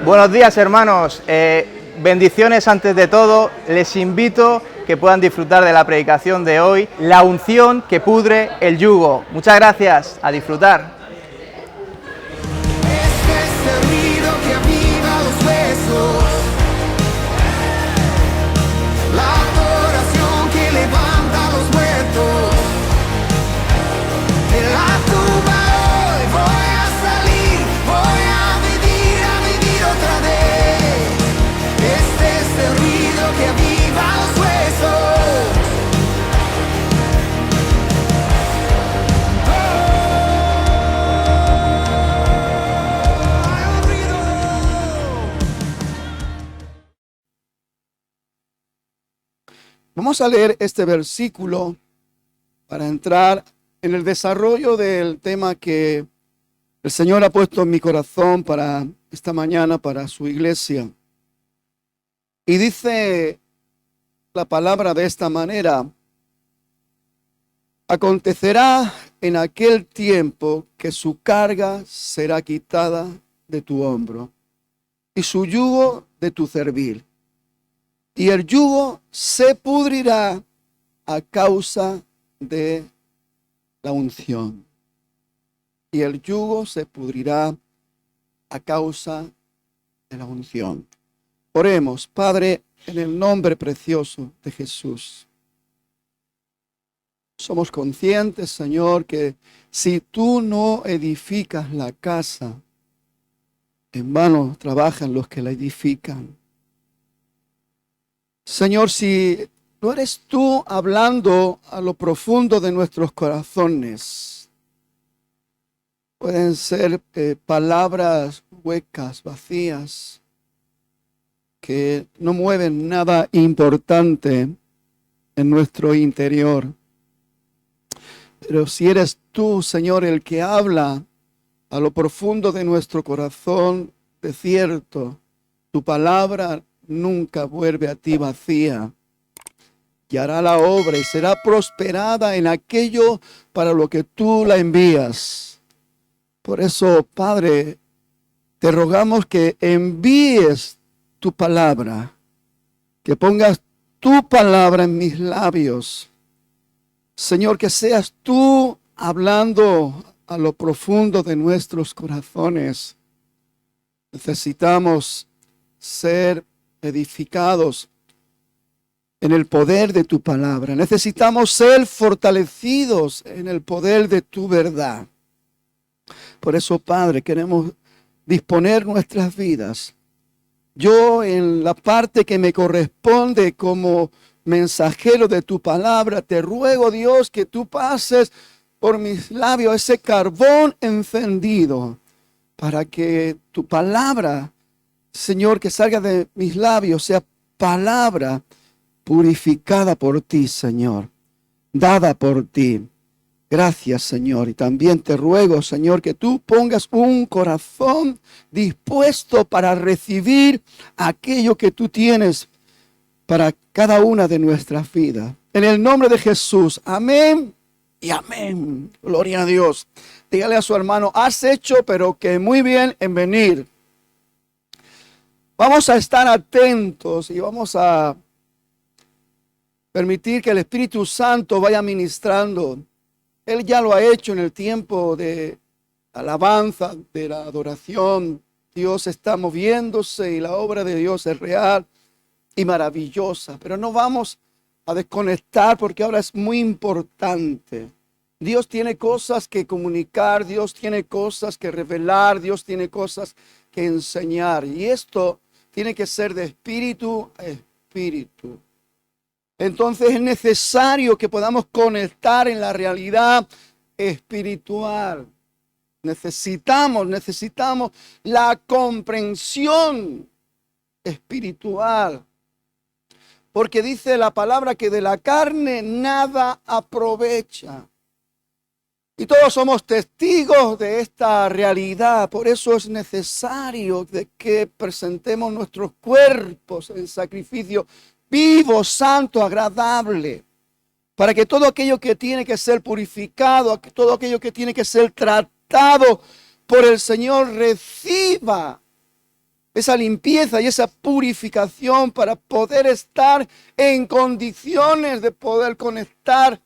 Buenos días, hermanos. Bendiciones antes de todo. Les invito que puedan disfrutar de la predicación de hoy, la unción que pudre el yugo. Muchas gracias. A disfrutar. Este es el ruido que aviva los huesos, la adoración que levanta a los muertos. De la tumba hoy voy a salir, voy a vivir otra vez. Este es el ruido que aviva los huesos. Vamos a leer este versículo para entrar en el desarrollo del tema que el Señor ha puesto en mi corazón para esta mañana, para su iglesia. Y dice la palabra de esta manera: acontecerá en aquel tiempo que su carga será quitada de tu hombro y su yugo de tu cerviz. Y el yugo se pudrirá a causa de la unción. Y el yugo se pudrirá a causa de la unción. Oremos. Padre, en el nombre precioso de Jesús. Somos conscientes, Señor, que si tú no edificas la casa, en vano trabajan los que la edifican. Señor, si no eres tú hablando a lo profundo de nuestros corazones, pueden ser palabras huecas, vacías, que no mueven nada importante en nuestro interior. Pero si eres tú, Señor, el que habla a lo profundo de nuestro corazón, de cierto, tu palabra nunca vuelve a ti vacía, y hará la obra y será prosperada en aquello para lo que tú la envías. Por eso, Padre, te rogamos que envíes tu palabra, que pongas tu palabra en mis labios. Señor, que seas tú hablando a lo profundo de nuestros corazones. Necesitamos ser edificados en el poder de tu palabra. Necesitamos ser fortalecidos en el poder de tu verdad. Por eso, Padre, queremos disponer nuestras vidas. Yo, en la parte que me corresponde como mensajero de tu palabra, te ruego, Dios, que tú pases por mis labios ese carbón encendido para que tu palabra, Señor, que salga de mis labios, sea palabra purificada por ti, Señor, dada por ti. Gracias, Señor. Y también te ruego, Señor, que tú pongas un corazón dispuesto para recibir aquello que tú tienes para cada una de nuestras vidas. En el nombre de Jesús. Amén y amén. Gloria a Dios. Dígale a su hermano: has hecho, pero que muy bien en venir. Vamos a estar atentos y vamos a permitir que el Espíritu Santo vaya ministrando. Él ya lo ha hecho en el tiempo de alabanza, de la adoración. Dios está moviéndose y la obra de Dios es real y maravillosa. Pero no vamos a desconectar porque ahora es muy importante. Dios tiene cosas que comunicar, Dios tiene cosas que revelar, Dios tiene cosas que enseñar. Y esto tiene que ser de espíritu a espíritu. Entonces es necesario que podamos conectar en la realidad espiritual. Necesitamos la comprensión espiritual. Porque dice la palabra que de la carne nada aprovecha. Y todos somos testigos de esta realidad. Por eso es necesario de que presentemos nuestros cuerpos en sacrificio vivo, santo, agradable, para que todo aquello que tiene que ser purificado, todo aquello que tiene que ser tratado, tratado por el Señor reciba esa limpieza y esa purificación para poder estar en condiciones de poder conectar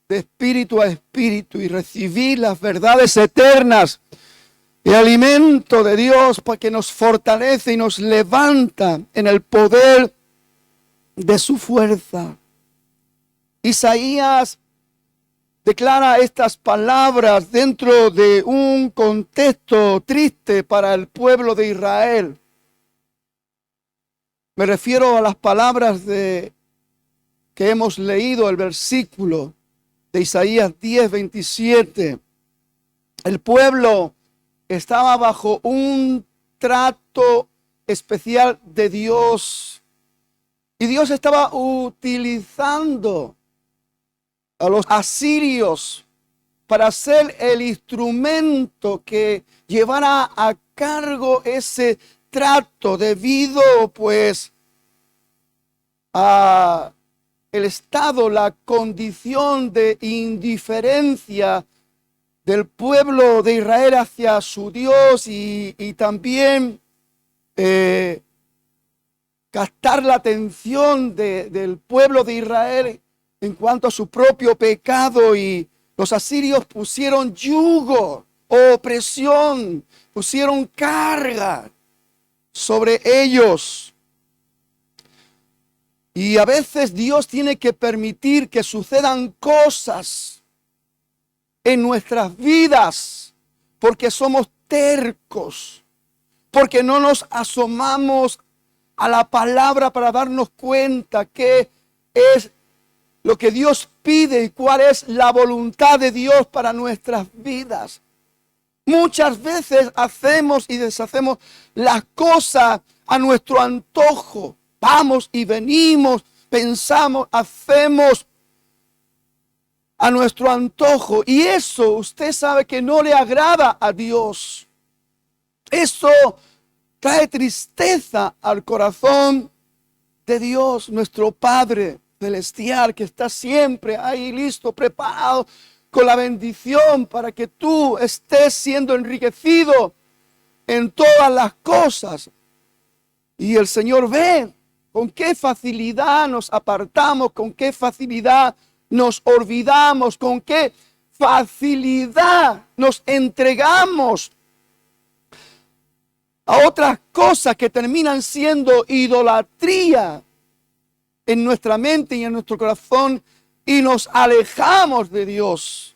de espíritu a espíritu y recibir las verdades eternas, el alimento de Dios para que nos fortalece y nos levanta en el poder de su fuerza. Isaías declara estas palabras dentro de un contexto triste para el pueblo de Israel. Me refiero a las palabras que hemos leído, el versículo de Isaías 10:27. El pueblo estaba bajo un trato especial de Dios. Y Dios estaba utilizando a los asirios para ser el instrumento que llevara a cargo ese trato debido pues a el estado, la condición de indiferencia del pueblo de Israel hacia su Dios y también captar la atención del pueblo de Israel en cuanto a su propio pecado, y los asirios pusieron yugo, opresión, pusieron carga sobre ellos. Y a veces Dios tiene que permitir que sucedan cosas en nuestras vidas porque somos tercos, porque no nos asomamos a la palabra para darnos cuenta qué es lo que Dios pide y cuál es la voluntad de Dios para nuestras vidas. Muchas veces hacemos y deshacemos las cosas a nuestro antojo. Vamos y venimos, pensamos, hacemos a nuestro antojo. Y eso usted sabe que no le agrada a Dios. Eso trae tristeza al corazón de Dios, nuestro Padre celestial, que está siempre ahí listo, preparado, con la bendición para que tú estés siendo enriquecido en todas las cosas. Y el Señor ve con qué facilidad nos apartamos, con qué facilidad nos olvidamos, con qué facilidad nos entregamos a otras cosas que terminan siendo idolatría en nuestra mente y en nuestro corazón, y nos alejamos de Dios.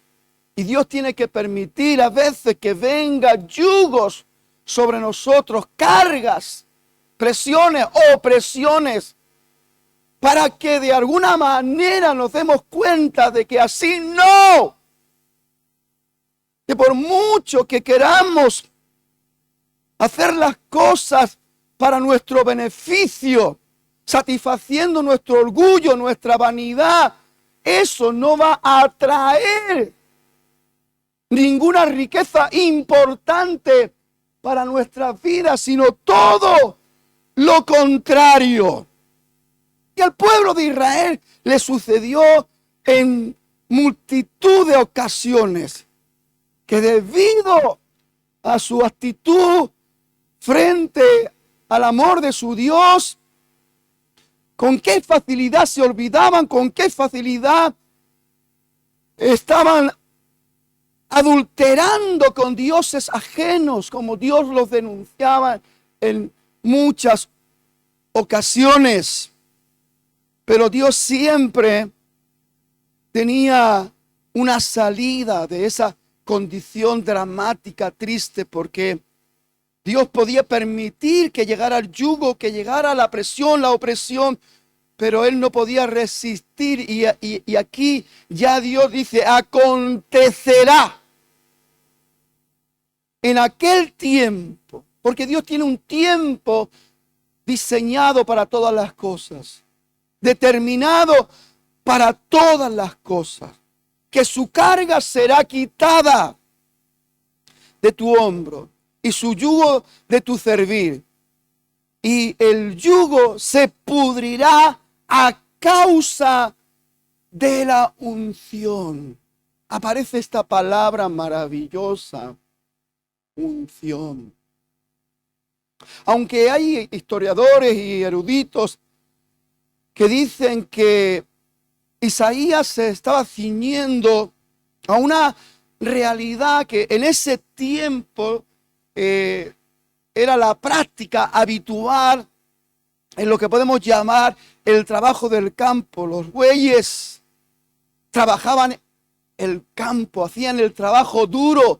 Y Dios tiene que permitir a veces que vengan yugos sobre nosotros, cargas, presiones, opresiones, para que de alguna manera nos demos cuenta de que así no, que por mucho que queramos hacer las cosas para nuestro beneficio, satisfaciendo nuestro orgullo, nuestra vanidad, eso no va a traer ninguna riqueza importante para nuestras vidas, sino todo lo contrario. Y al pueblo de Israel le sucedió en multitud de ocasiones que debido a su actitud frente al amor de su Dios, con qué facilidad se olvidaban, con qué facilidad estaban adulterando con dioses ajenos, como Dios los denunciaba en muchas ocasiones. Pero Dios siempre tenía una salida de esa condición dramática, triste, porque Dios podía permitir que llegara el yugo, que llegara la presión, la opresión, pero Él no podía resistir. Y aquí ya Dios dice, acontecerá en aquel tiempo, porque Dios tiene un tiempo diseñado para todas las cosas, determinado para todas las cosas, que su carga será quitada de tu hombro y su yugo de tu cerviz, y el yugo se pudrirá a causa de la unción. Aparece esta palabra maravillosa unción. Aunque hay historiadores y eruditos que dicen que Isaías se estaba ciñendo a una realidad que en ese tiempo era la práctica habitual en lo que podemos llamar el trabajo del campo. Los bueyes trabajaban el campo, hacían el trabajo duro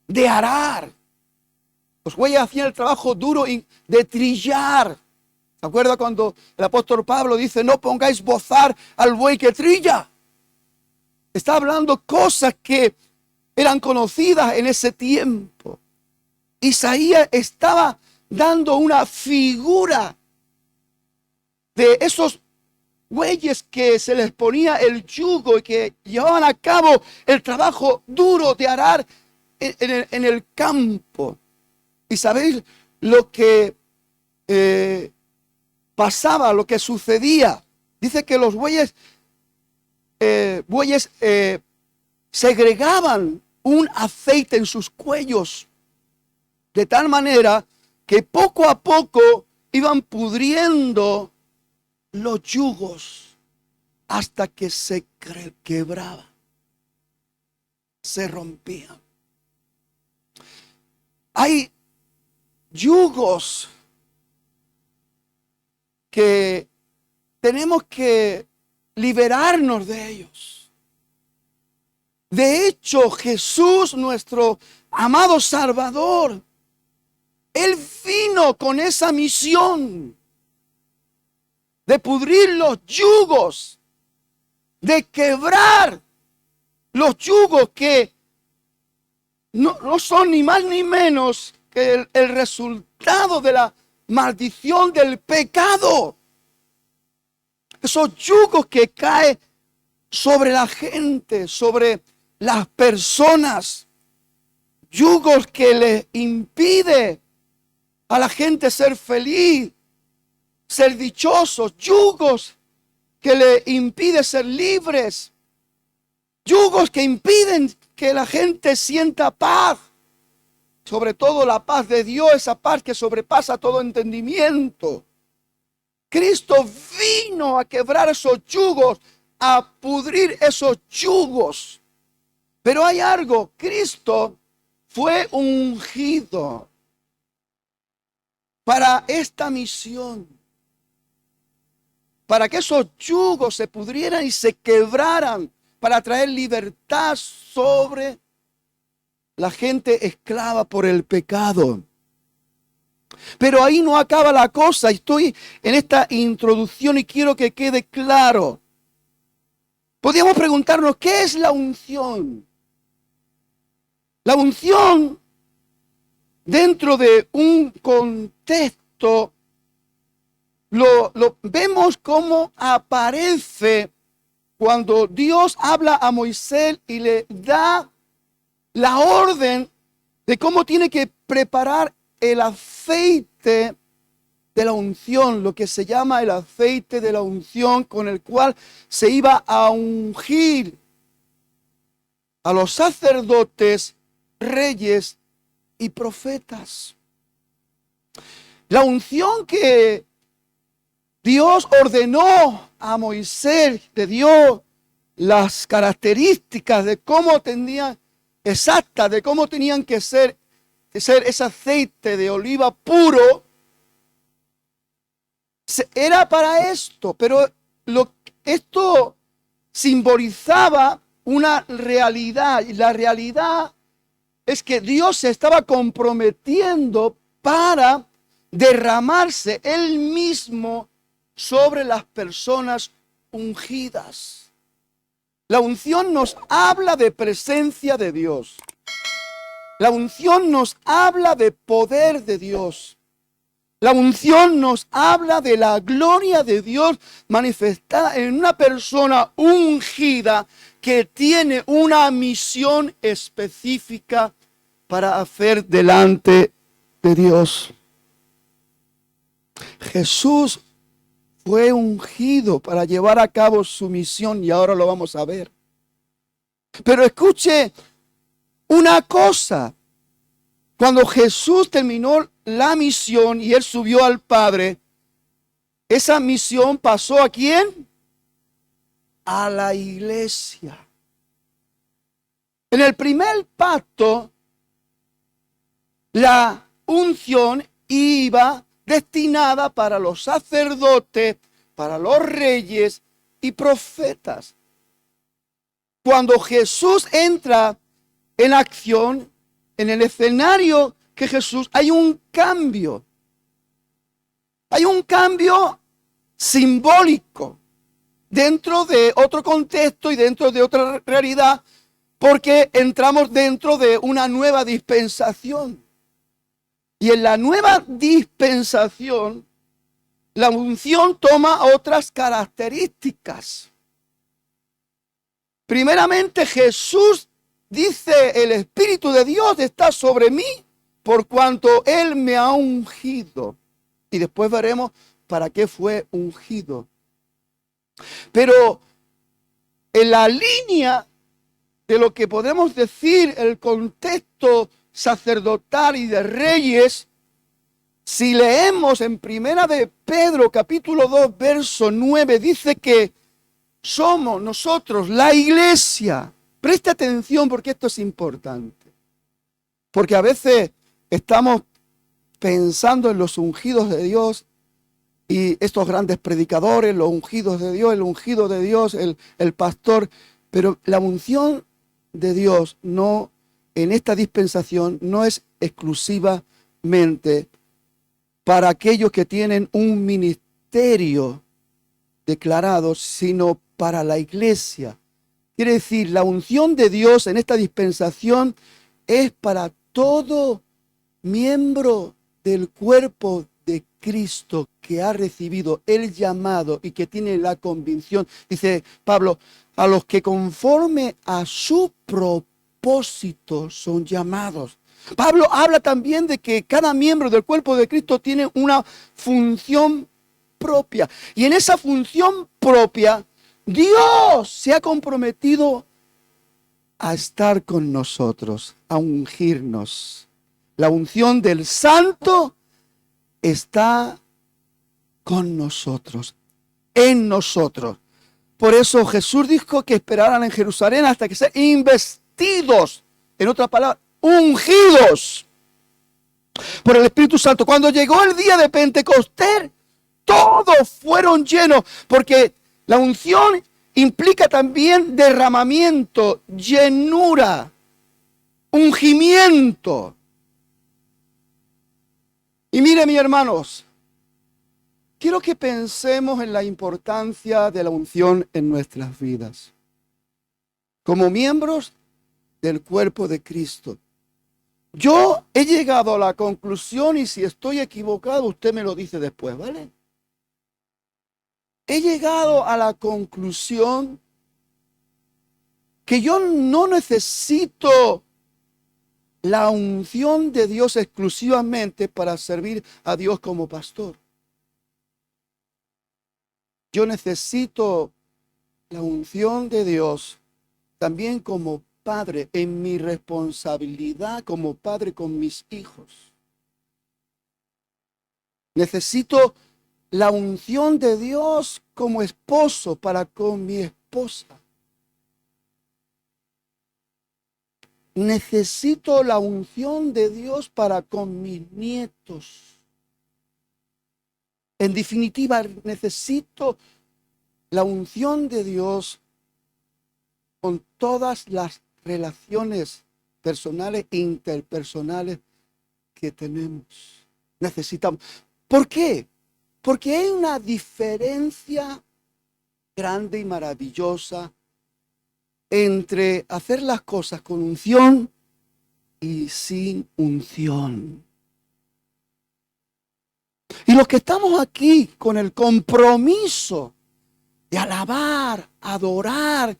de arar. Los bueyes hacían el trabajo duro de trillar. ¿Se acuerda cuando el apóstol Pablo dice, no pongáis bozar al buey que trilla? Está hablando cosas que eran conocidas en ese tiempo. Isaías estaba dando una figura de esos bueyes que se les ponía el yugo y que llevaban a cabo el trabajo duro de arar en el campo. ¿Y sabéis lo que pasaba, lo que sucedía? Dice que los bueyes segregaban un aceite en sus cuellos, de tal manera que poco a poco iban pudriendo los yugos hasta que se quebraban, se rompían. Hay yugos que tenemos que liberarnos de ellos. De hecho, Jesús, nuestro amado Salvador, Él vino con esa misión de pudrir los yugos, de quebrar los yugos que no son ni más ni menos que el resultado de la maldición del pecado. Esos yugos que caen sobre la gente, sobre las personas. Yugos que le impide a la gente ser feliz, ser dichosos. Yugos que le impide ser libres. Yugos que impiden que la gente sienta paz. Sobre todo la paz de Dios, esa paz que sobrepasa todo entendimiento. Cristo vino a quebrar esos yugos, a pudrir esos yugos. Pero hay algo, Cristo fue ungido para esta misión. Para que esos yugos se pudrieran y se quebraran, para traer libertad sobre la gente esclava por el pecado. Pero ahí no acaba la cosa. Estoy en esta introducción y quiero que quede claro. Podríamos preguntarnos, ¿qué es la unción? La unción, dentro de un contexto, lo vemos como aparece cuando Dios habla a Moisés y le da la orden de cómo tiene que preparar el aceite de la unción, lo que se llama el aceite de la unción, con el cual se iba a ungir a los sacerdotes, reyes y profetas. La unción que Dios ordenó a Moisés, le dio las características de cómo tenían exactas, de cómo tenían que ser ese aceite de oliva puro. Era para esto, pero esto simbolizaba una realidad, y la realidad es que Dios se estaba comprometiendo para derramarse Él mismo sobre las personas ungidas. La unción nos habla de presencia de Dios. La unción nos habla de poder de Dios. La unción nos habla de la gloria de Dios manifestada en una persona ungida que tiene una misión específica para hacer delante de Dios. Jesús fue ungido para llevar a cabo su misión y ahora lo vamos a ver. Pero escuche una cosa. Cuando Jesús terminó la misión y Él subió al Padre, esa misión pasó ¿a quién? A la iglesia. En el primer pacto, la unción iba destinada para los sacerdotes, para los reyes y profetas. Cuando Jesús entra en acción, en el escenario que Jesús, hay un cambio. Hay un cambio simbólico dentro de otro contexto y dentro de otra realidad, porque entramos dentro de una nueva dispensación. Y en la nueva dispensación, la unción toma otras características. Primeramente, Jesús dice: el Espíritu de Dios está sobre mí, por cuanto Él me ha ungido. Y después veremos para qué fue ungido. Pero en la línea de lo que podemos decir el contexto sacerdotal y de reyes, si leemos en Primera de Pedro capítulo 2 verso 9, dice que somos nosotros la iglesia. Preste atención porque esto es importante. Porque a veces estamos pensando en los ungidos de Dios y estos grandes predicadores, los ungidos de Dios, el ungido de Dios, el pastor. Pero la unción de Dios no, en esta dispensación, no es exclusivamente para aquellos que tienen un ministerio declarado, sino para la iglesia. Quiere decir, la unción de Dios en esta dispensación es para todo miembro del cuerpo de Cristo que ha recibido el llamado y que tiene la convicción, dice Pablo, a los que conforme a su propósito son llamados. Pablo habla también de que cada miembro del cuerpo de Cristo tiene una función propia. Y en esa función propia, Dios se ha comprometido a estar con nosotros, a ungirnos. La unción del Santo está con nosotros, en nosotros. Por eso Jesús dijo que esperaran en Jerusalén hasta que sean investidos, en otras palabras, ungidos por el Espíritu Santo. Cuando llegó el día de Pentecostés, todos fueron llenos, porque la unción implica también derramamiento, llenura, ungimiento. Y mire, mis hermanos, quiero que pensemos en la importancia de la unción en nuestras vidas. Como miembros del cuerpo de Cristo. Yo he llegado a la conclusión, y si estoy equivocado, usted me lo dice después, ¿vale? He llegado a la conclusión que yo no necesito la unción de Dios exclusivamente para servir a Dios como pastor. Yo necesito la unción de Dios también como padre, en mi responsabilidad como padre con mis hijos. Necesito la unción de Dios como esposo para con mi esposa. Necesito la unción de Dios para con mis nietos. En definitiva, necesito la unción de Dios con todas las relaciones personales e interpersonales que tenemos. Necesitamos. ¿Por qué? Porque hay una diferencia grande y maravillosa entre hacer las cosas con unción y sin unción. Y los que estamos aquí con el compromiso de alabar, adorar,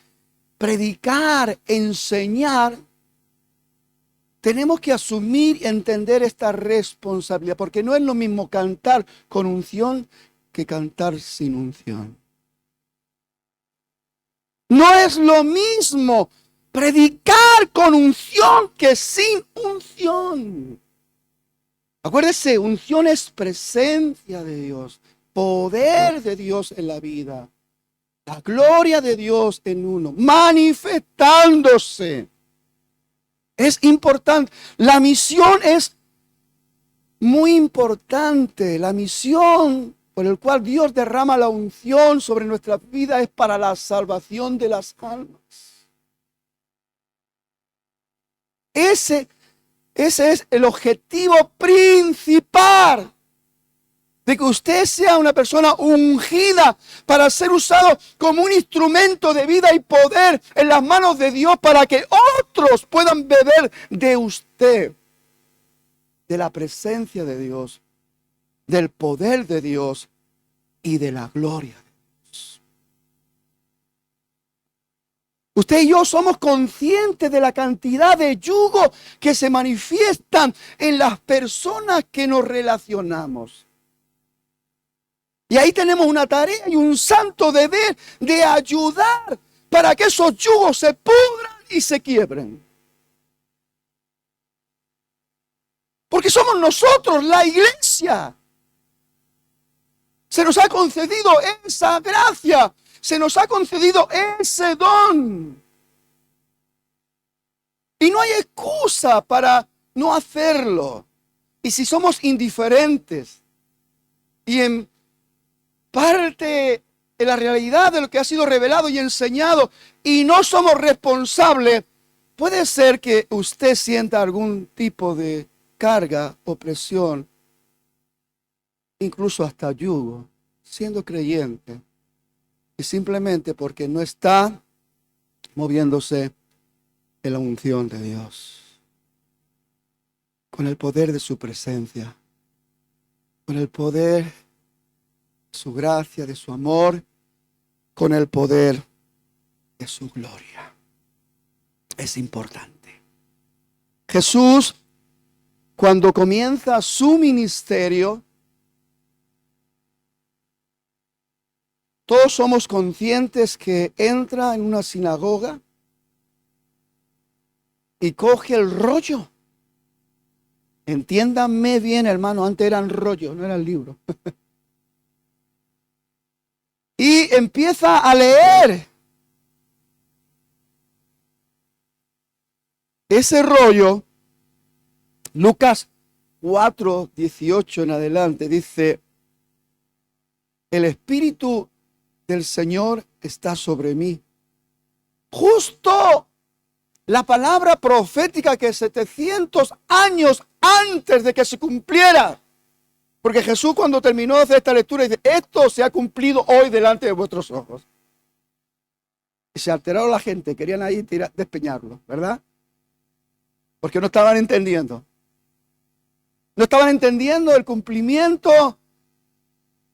predicar, enseñar, tenemos que asumir y entender esta responsabilidad, porque no es lo mismo cantar con unción que cantar sin unción. No es lo mismo predicar con unción que sin unción. Acuérdese, unción es presencia de Dios, poder de Dios en la vida, la gloria de Dios en uno, manifestándose. Es importante. La misión es muy importante. La misión por la cual Dios derrama la unción sobre nuestra vida es para la salvación de las almas. Ese es el objetivo principal, de que usted sea una persona ungida para ser usado como un instrumento de vida y poder en las manos de Dios, para que otros puedan beber de usted, de la presencia de Dios, del poder de Dios y de la gloria de Dios. Usted y yo somos conscientes de la cantidad de yugos que se manifiestan en las personas que nos relacionamos. Y ahí tenemos una tarea y un santo deber de ayudar para que esos yugos se pudran y se quiebren. Porque somos nosotros, la iglesia. Se nos ha concedido esa gracia, se nos ha concedido ese don. Y no hay excusa para no hacerlo. Y si somos indiferentes y en parte de la realidad de lo que ha sido revelado y enseñado y no somos responsables, puede ser que usted sienta algún tipo de carga o presión, incluso hasta yugo, siendo creyente, y simplemente porque no está moviéndose en la unción de Dios, con el poder de su presencia, con el poder de su gracia, de su amor, con el poder de su gloria. Es importante. Jesús, cuando comienza su ministerio, todos somos conscientes que entra en una sinagoga y coge el rollo. Entiéndanme bien, hermano, antes eran rollos, no eran libros. Y empieza a leer ese rollo. Lucas 4:18 en adelante dice: el Espíritu del Señor está sobre mí. Justo la palabra profética que 700 años antes de que se cumpliera. Porque Jesús, cuando terminó de hacer esta lectura, dice: esto se ha cumplido hoy delante de vuestros ojos. Y se alteraron la gente, querían ahí despeñarlo, ¿verdad? Porque no estaban entendiendo. No estaban entendiendo el cumplimiento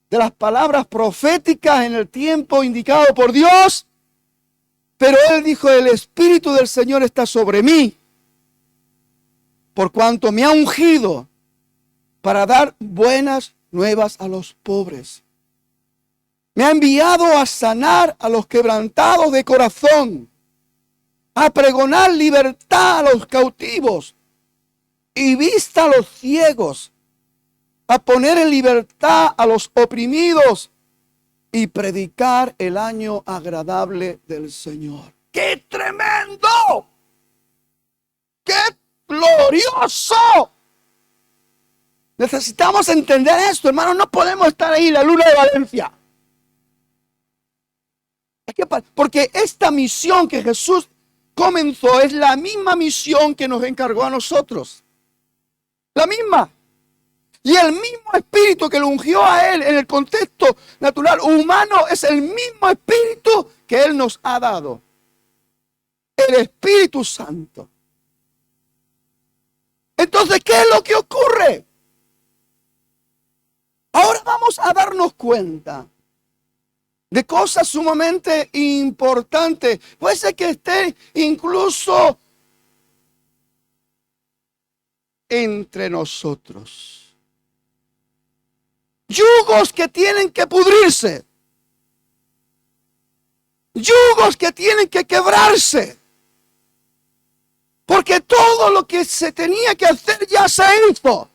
de las palabras proféticas en el tiempo indicado por Dios. Pero él dijo: el Espíritu del Señor está sobre mí, por cuanto me ha ungido para dar buenas nuevas a los pobres. Me ha enviado a sanar a los quebrantados de corazón, a pregonar libertad a los cautivos y vista a los ciegos, a poner en libertad a los oprimidos y predicar el año agradable del Señor. ¡Qué tremendo! ¡Qué glorioso! Necesitamos entender esto, hermanos. No podemos estar ahí en la luna de Valencia. Porque esta misión que Jesús comenzó es la misma misión que nos encargó a nosotros. La misma. Y el mismo Espíritu que lo ungió a Él en el contexto natural humano es el mismo Espíritu que Él nos ha dado. El Espíritu Santo. Entonces, ¿qué es lo que ocurre? Ahora vamos a darnos cuenta de cosas sumamente importantes. Puede ser que esté incluso entre nosotros. Yugos que tienen que pudrirse. Yugos que tienen que quebrarse. Porque todo lo que se tenía que hacer ya se hizo.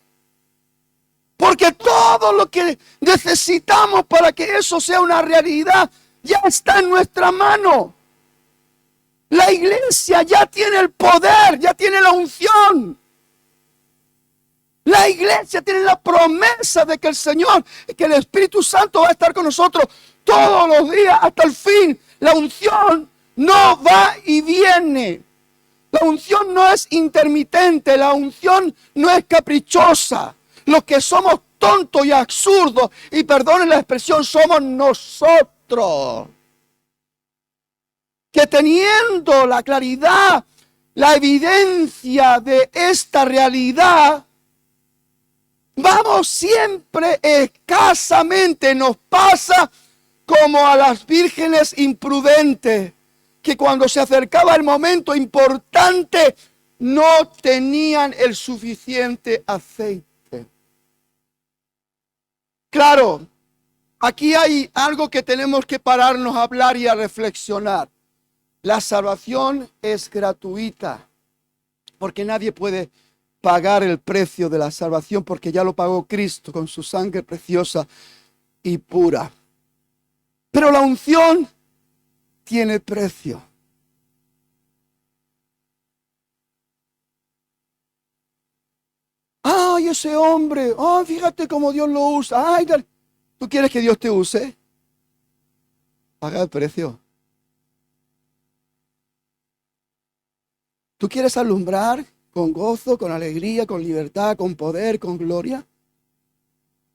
Porque todo lo que necesitamos para que eso sea una realidad ya está en nuestra mano. La iglesia ya tiene el poder, ya tiene la unción. La iglesia tiene la promesa de que el Señor, que el Espíritu Santo va a estar con nosotros todos los días hasta el fin. La unción no va y viene. La unción no es intermitente, la unción no es caprichosa. Los que somos tontos y absurdos, y perdonen la expresión, somos nosotros. Que teniendo la claridad, la evidencia de esta realidad, vamos siempre escasamente, nos pasa como a las vírgenes imprudentes, que cuando se acercaba el momento importante, no tenían el suficiente aceite. Claro, aquí hay algo que tenemos que pararnos a hablar y a reflexionar. La salvación es gratuita, porque nadie puede pagar el precio de la salvación, porque ya lo pagó Cristo con su sangre preciosa y pura. Pero la unción tiene precio. Ay, ese hombre, ay, fíjate cómo Dios lo usa. Ay, ¿tú quieres que Dios te use? Paga el precio. ¿Tú quieres alumbrar con gozo, con alegría, con libertad, con poder, con gloria?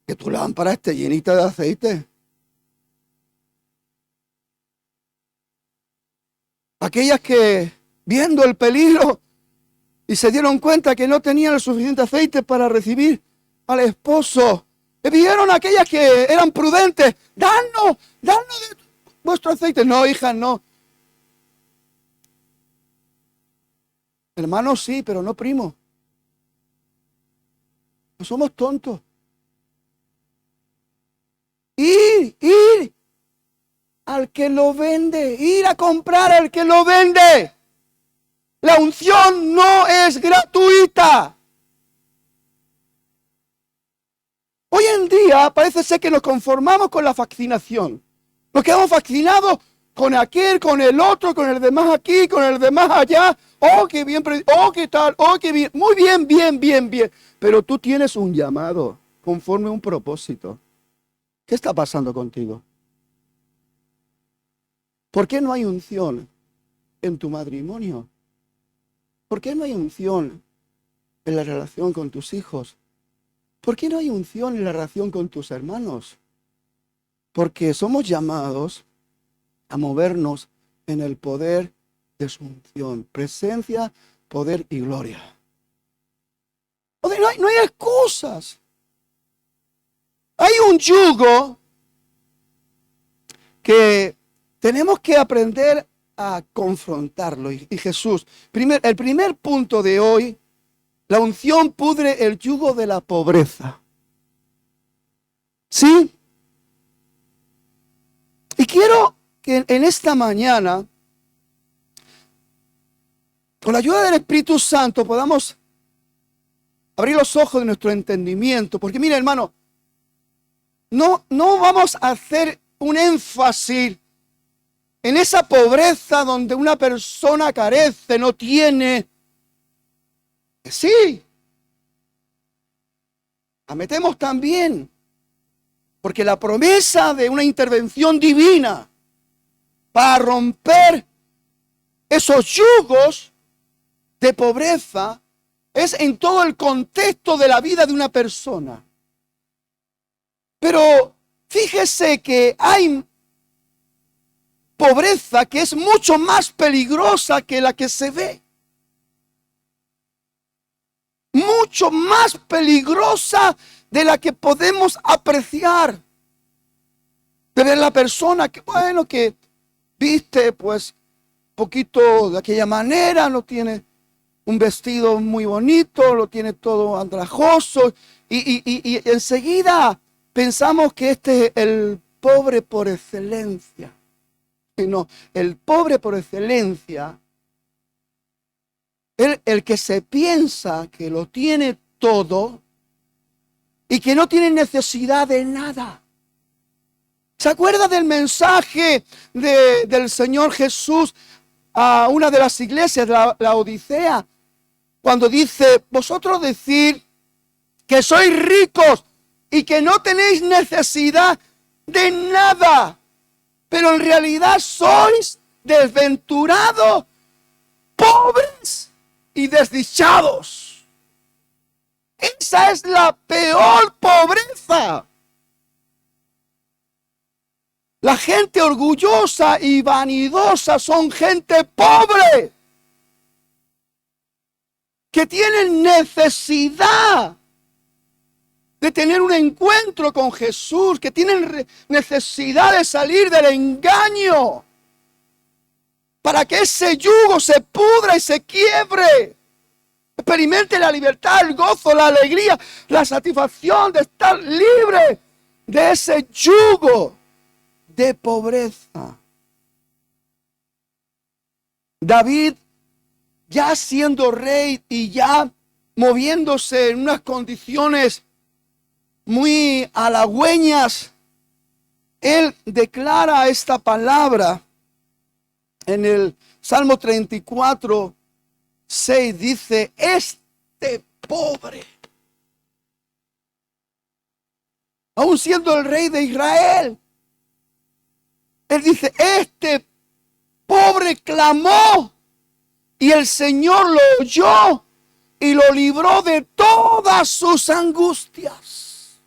Que tu lámpara esté llenita de aceite. Aquellas que, viendo el peligro y se dieron cuenta que no tenían el suficiente aceite para recibir al esposo, le pidieron a aquellas que eran prudentes: danos de vuestro aceite. No, hija, no. Hermano, sí, pero no primo. No somos tontos. Ir al que lo vende, ir a comprar al que lo vende. La unción no es gratuita. Hoy en día parece ser que nos conformamos con la fascinación. Nos quedamos fascinados con aquel, con el otro, con el demás aquí, con el demás allá. Oh, qué bien, oh, qué tal, oh, qué bien. Muy bien, bien, bien, bien. Pero tú tienes un llamado conforme a un propósito. ¿Qué está pasando contigo? ¿Por qué no hay unción en tu matrimonio? ¿Por qué no hay unción en la relación con tus hijos? ¿Por qué no hay unción en la relación con tus hermanos? Porque somos llamados a movernos en el poder de su unción, presencia, poder y gloria. O sea, no hay excusas. Hay un yugo que tenemos que aprender a confrontarlo. Y Jesús, el primer punto de hoy, la unción pudre el yugo de la pobreza. ¿Sí? Y quiero que en esta mañana, con la ayuda del Espíritu Santo, podamos abrir los ojos de nuestro entendimiento. Porque mira, hermano, no vamos a hacer un énfasis en esa pobreza donde una persona carece, no tiene. Sí, la metemos también, porque la promesa de una intervención divina para romper esos yugos de pobreza es en todo el contexto de la vida de una persona. Pero fíjese que hay pobreza que es mucho más peligrosa que la que se ve. Mucho más peligrosa de la que podemos apreciar. De ver la persona que, bueno, que viste pues poquito de aquella manera, no tiene un vestido muy bonito, lo tiene todo andrajoso y enseguida pensamos que este es el pobre por excelencia. Y no, el pobre por excelencia, el que se piensa que lo tiene todo, y que no tienen necesidad de nada. ¿Se acuerda del mensaje del Señor Jesús a una de las iglesias, la Odisea? Cuando dice, vosotros decís que sois ricos y que no tenéis necesidad de nada, pero en realidad sois desventurados, pobres y desdichados. Esa es la peor pobreza. La gente orgullosa y vanidosa son gente pobre, que tienen necesidad de tener un encuentro con Jesús, que tienen necesidad de salir del engaño, para que ese yugo se pudra y se quiebre. Experimente la libertad, el gozo, la alegría, la satisfacción de estar libre de ese yugo de pobreza. David, ya siendo rey y ya moviéndose en unas condiciones muy halagüeñas, él declara esta palabra en el Salmo 34, 6, dice, este pobre, aún siendo el rey de Israel, él dice, este pobre clamó y el Señor lo oyó y lo libró de todas sus angustias.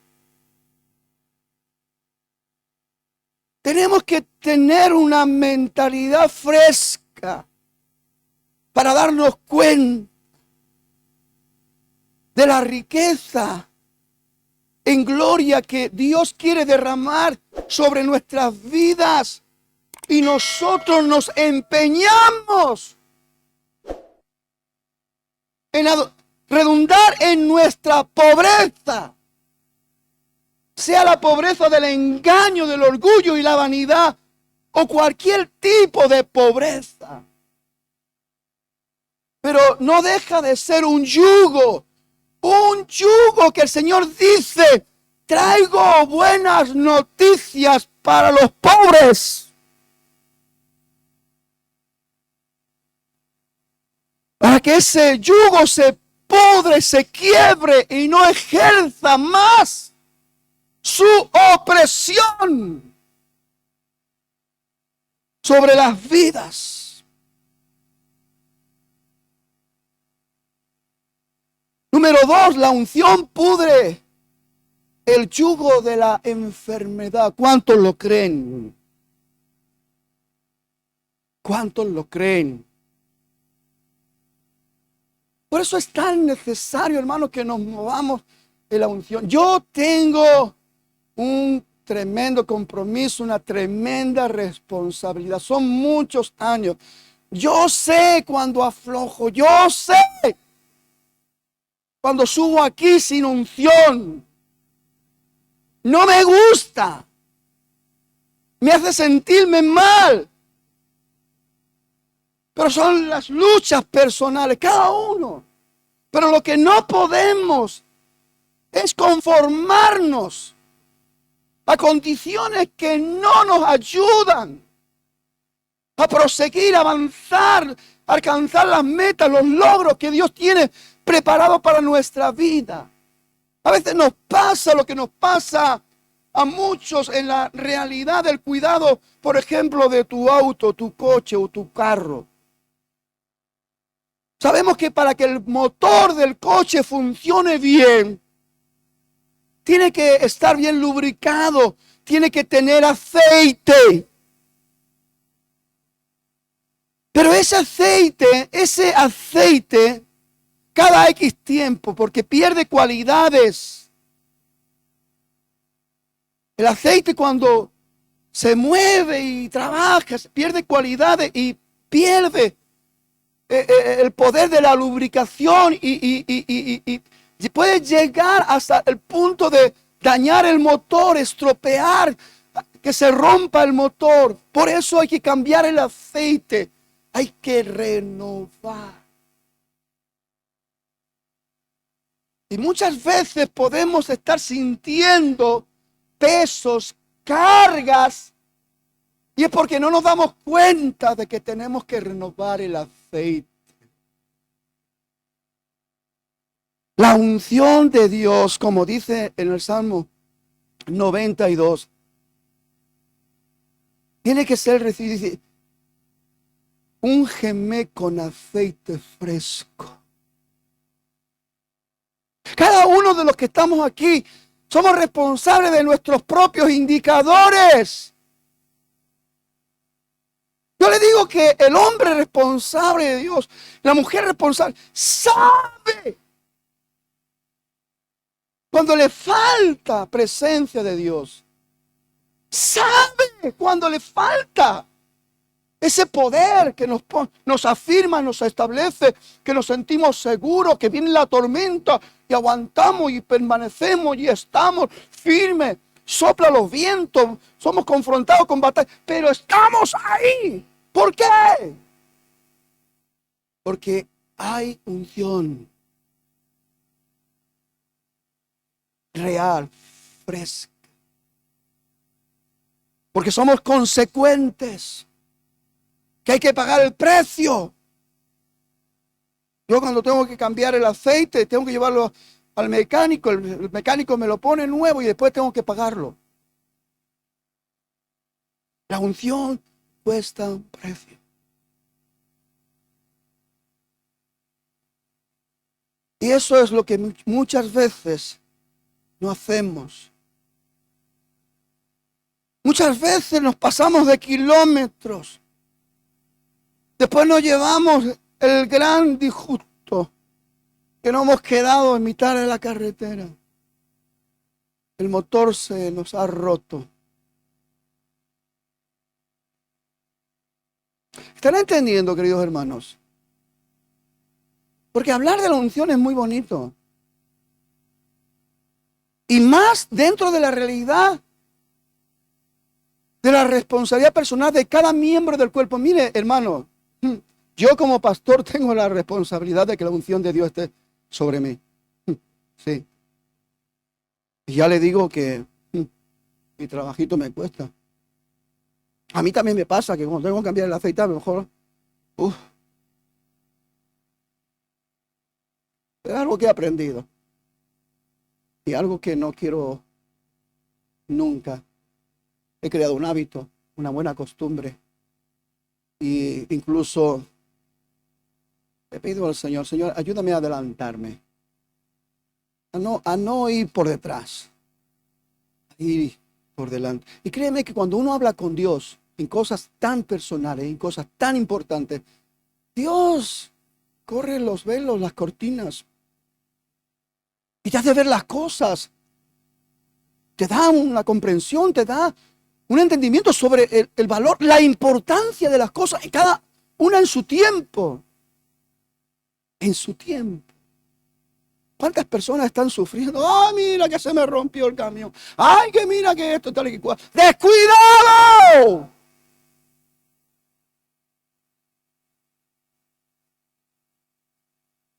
Tenemos que tener una mentalidad fresca para darnos cuenta de la riqueza en gloria que Dios quiere derramar sobre nuestras vidas, y nosotros nos empeñamos en redundar en nuestra pobreza, sea la pobreza del engaño, del orgullo y la vanidad, o cualquier tipo de pobreza. Pero no deja de ser un yugo que el Señor dice, traigo buenas noticias para los pobres, para que ese yugo se pudre, se quiebre y no ejerza más su opresión sobre las vidas. Número 2, la unción pudre el yugo de la enfermedad. ¿Cuántos lo creen? ¿Cuántos lo creen? Por eso es tan necesario, hermano, que nos movamos en la unción. Yo tengo un tremendo compromiso, una tremenda responsabilidad. Son muchos años. Yo sé cuando aflojo, yo sé cuando subo aquí sin unción. No me gusta. Me hace sentirme mal. Pero son las luchas personales, cada uno. Pero lo que no podemos es conformarnos a condiciones que no nos ayudan a proseguir, a avanzar, a alcanzar las metas, los logros que Dios tiene preparados para nuestra vida. A veces nos pasa lo que nos pasa a muchos en la realidad del cuidado, por ejemplo, de tu auto, tu coche o tu carro. Sabemos que para que el motor del coche funcione bien, tiene que estar bien lubricado, tiene que tener aceite. Pero ese aceite, cada X tiempo, porque pierde cualidades. El aceite cuando se mueve y trabaja, pierde cualidades y pierde el poder de la lubricación y puede llegar hasta el punto de dañar el motor, estropear, que se rompa el motor. Por eso hay que cambiar el aceite, hay que renovar. Y muchas veces podemos estar sintiendo pesos, cargas, y es porque no nos damos cuenta de que tenemos que renovar el aceite. La unción de Dios, como dice en el Salmo 92, tiene que ser recibida. Dice, úngeme con aceite fresco. Cada uno de los que estamos aquí somos responsables de nuestros propios indicadores. Yo le digo que el hombre responsable de Dios, la mujer responsable, sabe cuando le falta presencia de Dios. Sabe cuando le falta ese poder que nos afirma, nos establece, que nos sentimos seguros, que viene la tormenta y aguantamos y permanecemos y estamos firmes. Sopla los vientos, somos confrontados con batalla, pero estamos ahí. ¿Por qué? Porque hay unción real, fresca. Porque somos consecuentes, que hay que pagar el precio. Yo cuando tengo que cambiar el aceite, tengo que llevarlo al mecánico, el mecánico me lo pone nuevo y después tengo que pagarlo. La unción cuesta un precio. Y eso es lo que muchas veces no hacemos. Muchas veces nos pasamos de kilómetros. Después nos llevamos el gran disgusto que nos hemos quedado en mitad de la carretera. El motor se nos ha roto. ¿Están entendiendo, queridos hermanos? Porque hablar de la unción es muy bonito. Y más dentro de la realidad de la responsabilidad personal de cada miembro del cuerpo. Mire, hermano, yo como pastor tengo la responsabilidad de que la unción de Dios esté sobre mí. Sí. Y ya le digo que mi trabajito me cuesta. A mí también me pasa que cuando tengo que cambiar el aceite, a lo mejor, es algo que he aprendido. Y algo que no quiero nunca. He creado un hábito, una buena costumbre. Y incluso he pedido al Señor, Señor, ayúdame a adelantarme. A no ir por detrás. A ir por delante. Y créeme que cuando uno habla con Dios en cosas tan personales, en cosas tan importantes, Dios corre los velos, las cortinas. Y te hace ver las cosas. Te da una comprensión, te da un entendimiento sobre el valor, la importancia de las cosas, y cada una en su tiempo. En su tiempo. ¿Cuántas personas están sufriendo? ¡Ay, mira que se me rompió el camión! ¡Ay, que mira que esto, tal y cual! ¡Descuidado!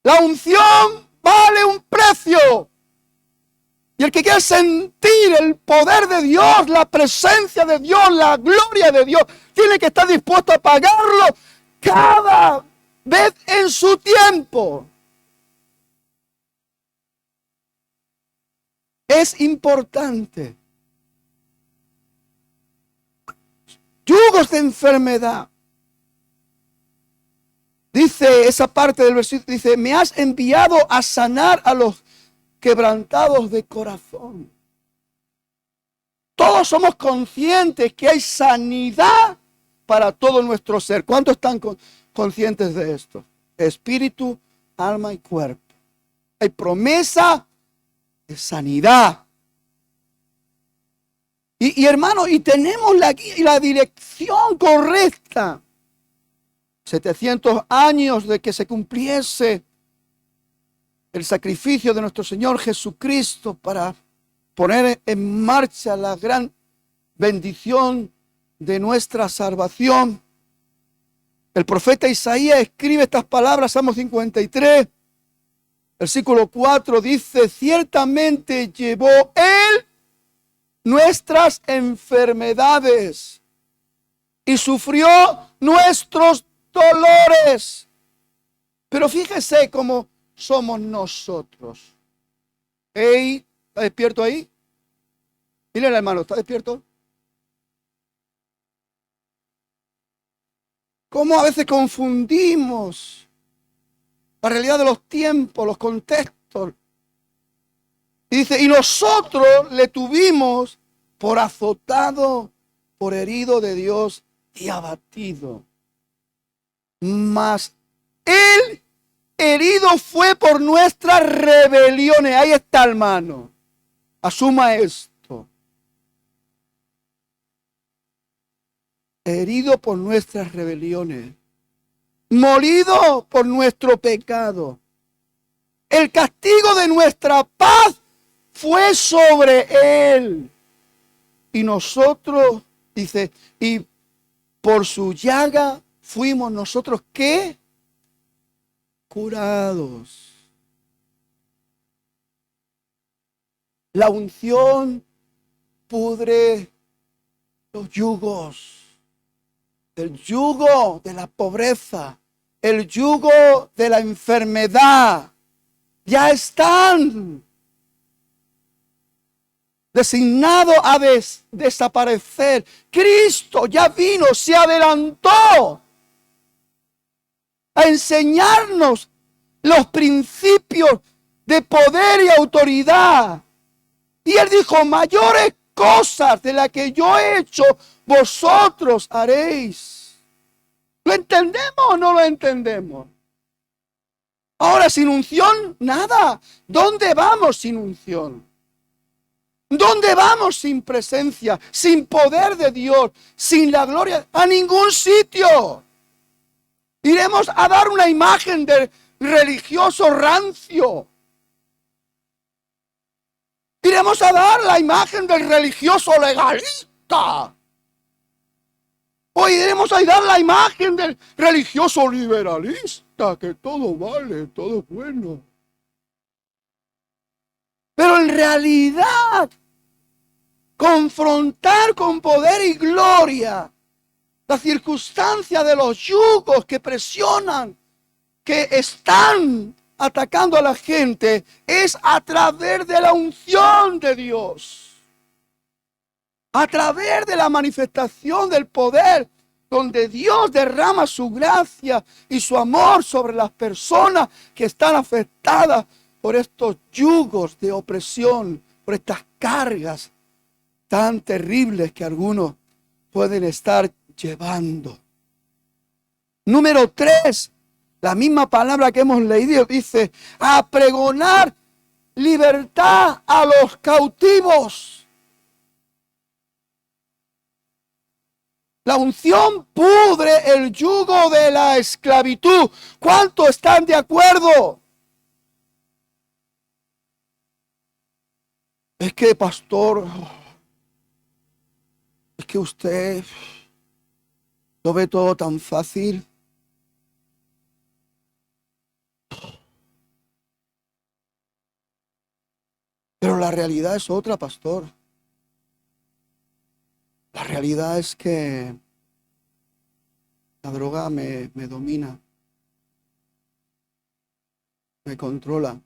La unción vale un precio. Y el que quiere sentir el poder de Dios, la presencia de Dios, la gloria de Dios, tiene que estar dispuesto a pagarlo cada vez en su tiempo. Es importante. Yugos de enfermedad. Dice esa parte del versículo, dice, me has enviado a sanar a los quebrantados de corazón. Todos somos conscientes que hay sanidad para todo nuestro ser. ¿Cuántos están conscientes de esto? Espíritu, alma y cuerpo. Hay promesa de sanidad. Y hermano, y tenemos la dirección correcta. 700 años de que se cumpliese el sacrificio de nuestro Señor Jesucristo para poner en marcha la gran bendición de nuestra salvación. El profeta Isaías escribe estas palabras, Salmo 53. Versículo 4 dice, ciertamente llevó Él nuestras enfermedades y sufrió nuestros dolores. Pero fíjese cómo somos nosotros. Hey, ¿está despierto ahí? Dile al hermano, ¿está despierto? ¿Cómo a veces confundimos la realidad de los tiempos, los contextos? Y dice, y nosotros le tuvimos por azotado, por herido de Dios y abatido. Mas Él herido fue por nuestras rebeliones. Ahí está, hermano. Asuma esto. Herido por nuestras rebeliones. Molido por nuestro pecado. El castigo de nuestra paz fue sobre Él. Y nosotros, dice, y por su llaga fuimos nosotros, ¿qué? Curados. La unción pudre los yugos. El yugo de la pobreza, el yugo de la enfermedad, ya están designados a desaparecer. Cristo ya vino, se adelantó a enseñarnos los principios de poder y autoridad. Y Él dijo, mayores cosas de las que yo he hecho, vosotros haréis. ¿Lo entendemos o no lo entendemos? Ahora, sin unción, nada. ¿Dónde vamos sin unción? ¿Dónde vamos sin presencia, sin poder de Dios, sin la gloria? A ningún sitio. Iremos a dar una imagen de religioso rancio. Iremos a dar la imagen del religioso legalista. O iremos a dar la imagen del religioso liberalista, que todo vale, todo es bueno. Pero en realidad, confrontar con poder y gloria la circunstancia de los yugos que presionan, que están atacando a la gente, es a través de la unción de Dios. A través de la manifestación del poder, donde Dios derrama su gracia y su amor sobre las personas que están afectadas por estos yugos de opresión, por estas cargas tan terribles que algunos pueden estar llevando. Número 3, la misma palabra que hemos leído dice, a pregonar libertad a los cautivos. La unción pudre el yugo de la esclavitud. ¿Cuántos están de acuerdo? Es que, pastor, es que usted lo ve todo tan fácil. Pero la realidad es otra, pastor. La realidad es que la droga me domina, me controla.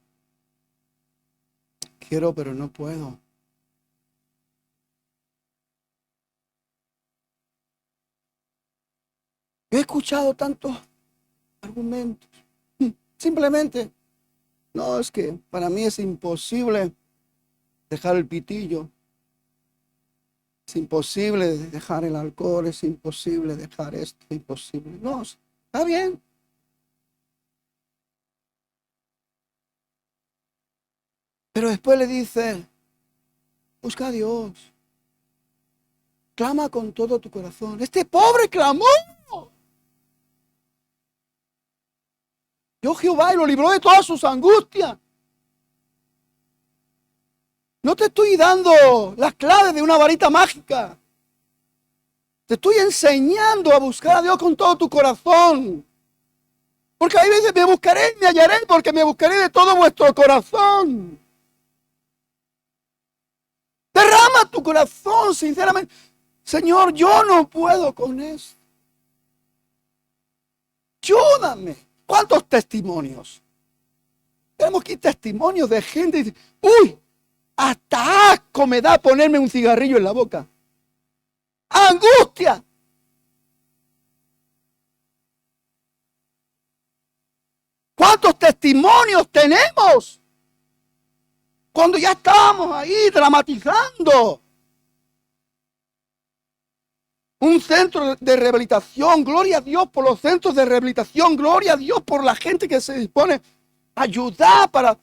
Quiero, pero no puedo. He escuchado tantos argumentos. Simplemente, no, es que para mí es imposible dejar el pitillo. Es imposible dejar el alcohol, es imposible dejar esto, es imposible. No, está bien. Pero después le dice, busca a Dios. Clama con todo tu corazón. Este pobre clamó. Dios Jehová y lo libró de todas sus angustias. No te estoy dando las claves de una varita mágica. Te estoy enseñando a buscar a Dios con todo tu corazón. Porque hay veces me buscaré y me hallaré, porque me buscaré de todo vuestro corazón. Derrama tu corazón, sinceramente. Señor, yo no puedo con esto. Ayúdame. ¿Cuántos testimonios? Tenemos aquí testimonios de gente que dice, uy, hasta asco me da ponerme un cigarrillo en la boca. ¡Angustia! ¿Cuántos testimonios tenemos? Cuando ya estábamos ahí dramatizando. Un centro de rehabilitación, gloria a Dios por los centros de rehabilitación, gloria a Dios por la gente que se dispone a ayudar para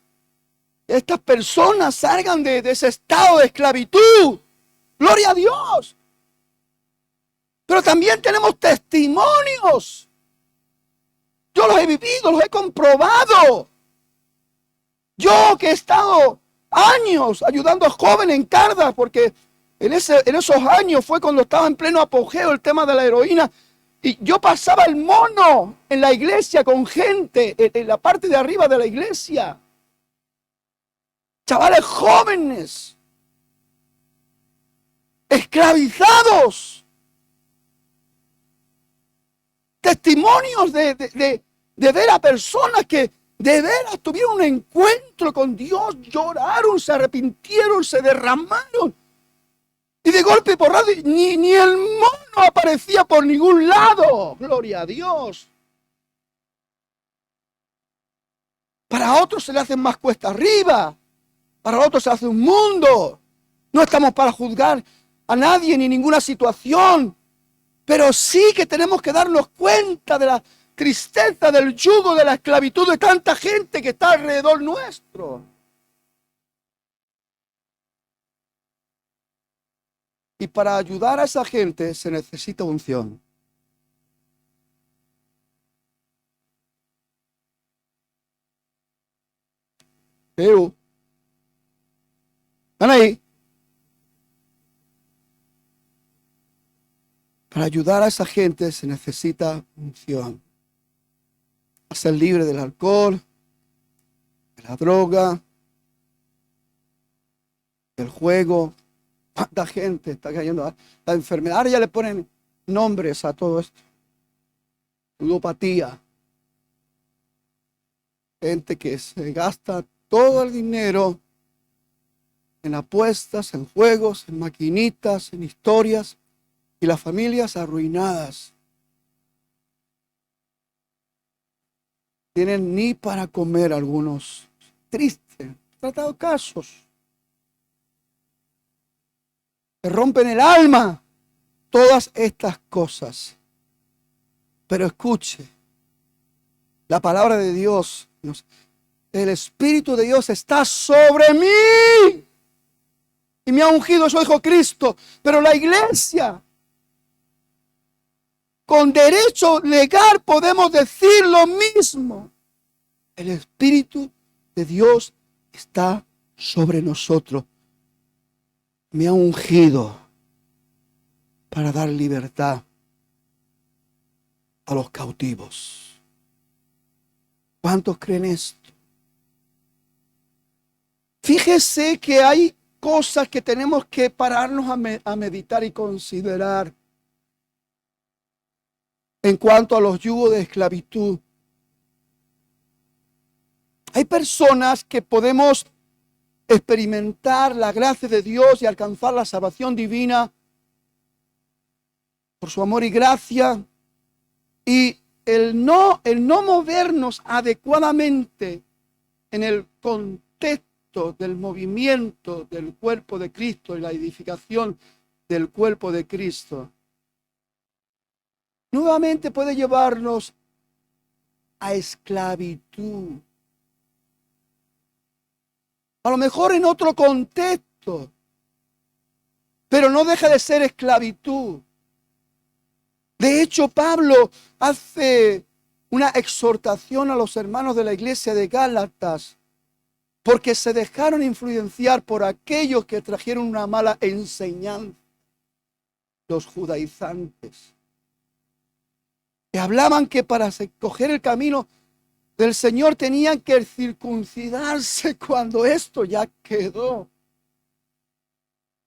que estas personas salgan de ese estado de esclavitud. Gloria a Dios. Pero también tenemos testimonios. Yo los he vivido, los he comprobado. Yo que he estado años ayudando a jóvenes en Cardas, porque en esos años fue cuando estaba en pleno apogeo el tema de la heroína. Y yo pasaba el mono en la iglesia con gente, en la parte de arriba de la iglesia. Chavales jóvenes, esclavizados. Testimonios de ver a personas que de veras tuvieron un encuentro con Dios, lloraron, se arrepintieron, se derramaron. Y de golpe y porrazo, ni el mono aparecía por ningún lado. Gloria a Dios. Para otros se le hacen más cuesta arriba. Para otros se hace un mundo. No estamos para juzgar a nadie ni ninguna situación. Pero sí que tenemos que darnos cuenta de la tristeza, del yugo, de la esclavitud de tanta gente que está alrededor nuestro. Y para ayudar a esa gente se necesita unción. Pero, ¿están ahí? Para ayudar a esa gente se necesita unción. A ser libre del alcohol, de la droga, del juego. ¿Cuánta gente está cayendo a la enfermedad? Ahora ya le ponen nombres a todo esto. Ludopatía. Gente que se gasta todo el dinero en apuestas, en juegos, en maquinitas, en historias. Y las familias arruinadas. Tienen ni para comer algunos. Triste. He tratado casos. Se rompen el alma. Todas estas cosas. Pero escuche. La palabra de Dios. El Espíritu de Dios está sobre mí. Y me ha ungido su Hijo Cristo. Pero la iglesia, con derecho legal podemos decir lo mismo. El Espíritu de Dios está sobre nosotros. Me ha ungido para dar libertad a los cautivos. ¿Cuántos creen esto? Fíjese que hay cosas que tenemos que pararnos a meditar y considerar. En cuanto a los yugos de esclavitud, hay personas que podemos experimentar la gracia de Dios y alcanzar la salvación divina por su amor y gracia, y el no movernos adecuadamente en el contexto del movimiento del cuerpo de Cristo y la edificación del cuerpo de Cristo, nuevamente puede llevarnos a esclavitud. A lo mejor en otro contexto, pero no deja de ser esclavitud. De hecho, Pablo hace una exhortación a los hermanos de la iglesia de Gálatas, porque se dejaron influenciar por aquellos que trajeron una mala enseñanza, los judaizantes, que hablaban que para coger el camino del Señor tenían que circuncidarse cuando esto ya quedó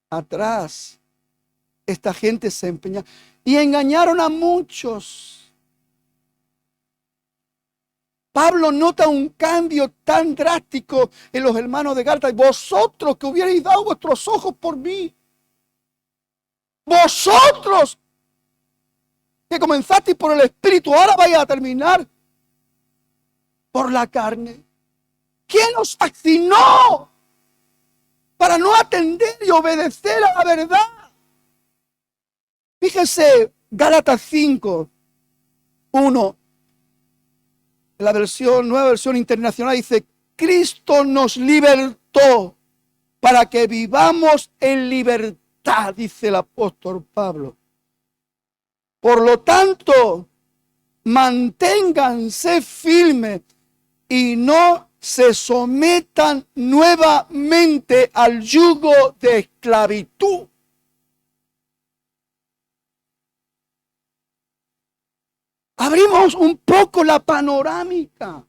atrás. Esta gente se empeñaba y engañaron a muchos. Pablo nota un cambio tan drástico en los hermanos de Gálatas. Vosotros que hubierais dado vuestros ojos por mí. Vosotros que comenzasteis por el Espíritu, ahora vais a terminar por la carne. ¿Quién os fascinó para no atender y obedecer a la verdad? Fíjese, Gálatas 5, 1, la nueva versión internacional dice: Cristo nos libertó para que vivamos en libertad, dice el apóstol Pablo. Por lo tanto, manténganse firmes y no se sometan nuevamente al yugo de esclavitud. Abrimos un poco la panorámica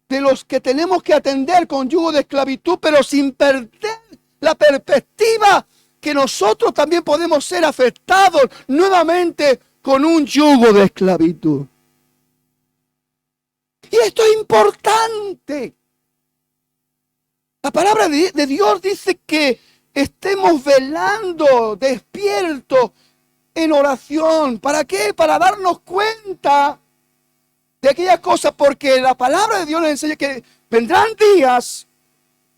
de los que tenemos que atender con yugo de esclavitud, pero sin perder la perspectiva que nosotros también podemos ser afectados nuevamente con un yugo de esclavitud. Y esto es importante. La palabra de Dios dice que estemos velando, despiertos, en oración. ¿Para qué? Para darnos cuenta de aquellas cosas, porque la palabra de Dios nos enseña que vendrán días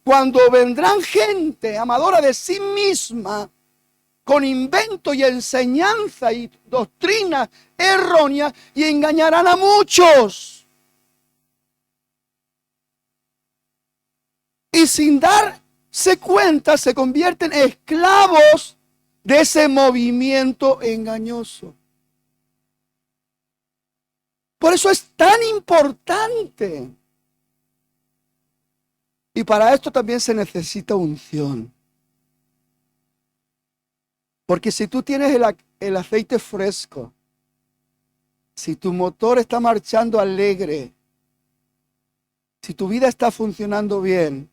cuando vendrán gente amadora de sí misma, con invento y enseñanza y doctrina errónea, y engañarán a muchos. Y sin darse cuenta se convierten en esclavos de ese movimiento engañoso. Por eso es tan importante. Y para esto también se necesita unción. Porque si tú tienes el aceite fresco, si tu motor está marchando alegre, si tu vida está funcionando bien,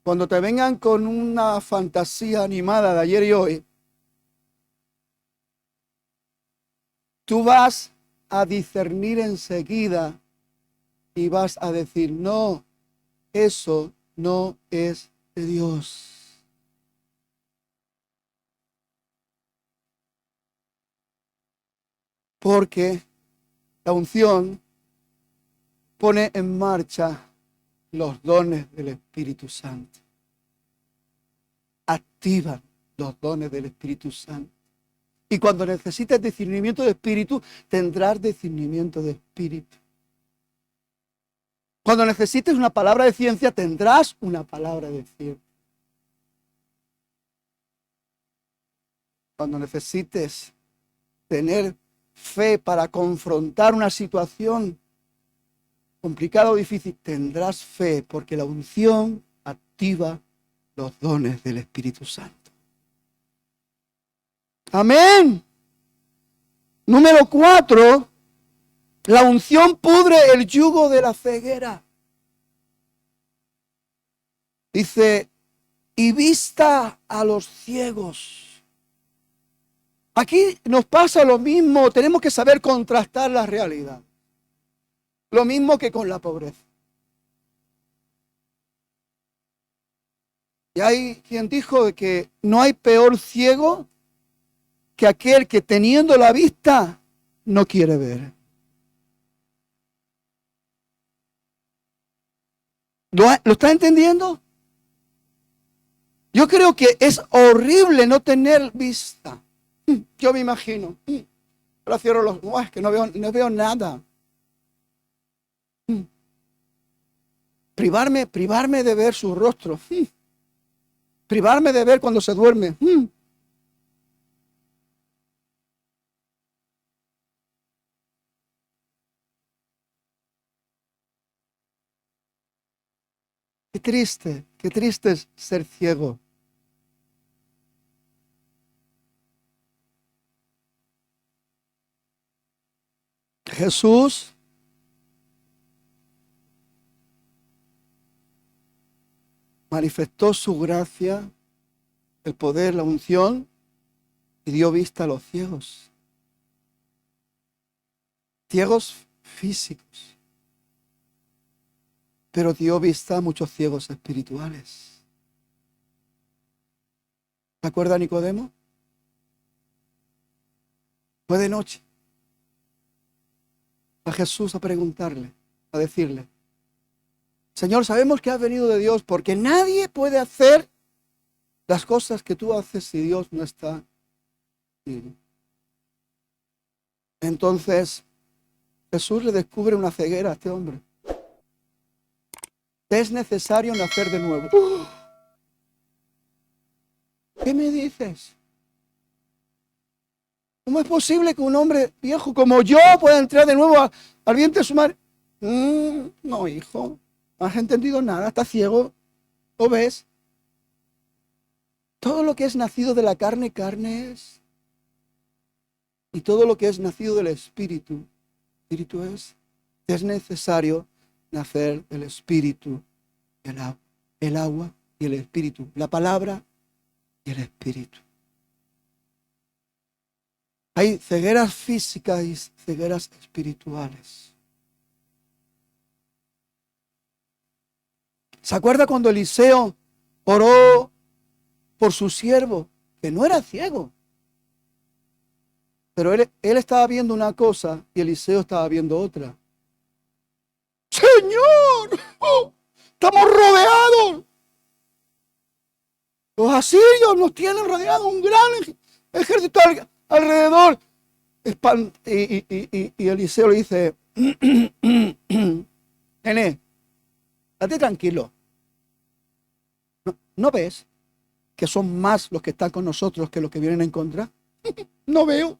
cuando te vengan con una fantasía animada de ayer y hoy, tú vas a discernir enseguida y vas a decir: no, eso no es de Dios. Porque la unción pone en marcha los dones del Espíritu Santo. Activan los dones del Espíritu Santo. Y cuando necesites discernimiento de espíritu, tendrás discernimiento de espíritu. Cuando necesites una palabra de ciencia, tendrás una palabra de ciencia. Cuando necesites tener fe para confrontar una situación complicada o difícil, tendrás fe, porque la unción activa los dones del Espíritu Santo. Amén. Número 4, la unción pudre el yugo de la ceguera. Dice: y vista a los ciegos. Aquí nos pasa lo mismo, tenemos que saber contrastar la realidad. Lo mismo que con la pobreza. Y hay quien dijo de que no hay peor ciego que aquel que teniendo la vista no quiere ver. ¿Lo está entendiendo? Yo creo que es horrible no tener vista. Yo me imagino. Ahora cierro los ojos, que no veo nada. Privarme de ver su rostro. Privarme de ver cuando se duerme. Qué triste es ser ciego. Jesús manifestó su gracia, el poder, la unción, y dio vista a los ciegos. Ciegos físicos. Pero dio vista a muchos ciegos espirituales. ¿Se acuerda Nicodemo? Fue de noche a Jesús a preguntarle, a decirle: Señor, sabemos que has venido de Dios, porque nadie puede hacer las cosas que tú haces si Dios no está contigo. Entonces Jesús le descubre una ceguera a este hombre. Es necesario nacer de nuevo. ¿Qué me dices? ¿Cómo es posible que un hombre viejo como yo pueda entrar de nuevo al vientre de su madre? No, hijo, no has entendido nada, estás ciego, ¿lo ves? Todo lo que es nacido de la carne, carne es. Y todo lo que es nacido del Espíritu, Espíritu es. Es necesario nacer del Espíritu, el agua y el Espíritu, la palabra y el Espíritu. Hay cegueras físicas y cegueras espirituales. ¿Se acuerda cuando Eliseo oró por su siervo, que no era ciego? Pero él estaba viendo una cosa y Eliseo estaba viendo otra. ¡Señor! ¡Estamos rodeados! Los asirios nos tienen rodeados, un gran ejército alrededor. Y Eliseo le dice: Nene, date tranquilo. ¿No ves que son más los que están con nosotros que los que vienen en contra? No veo.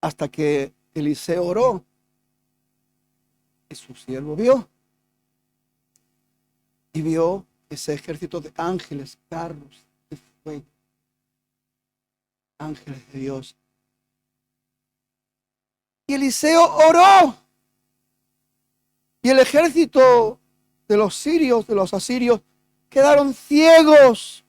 Hasta que Eliseo oró y su siervo vio. Y vio ese ejército de ángeles, carros de fuego. Ángeles de Dios. Y Eliseo oró. Y el ejército de los sirios, de los asirios, quedaron ciegos.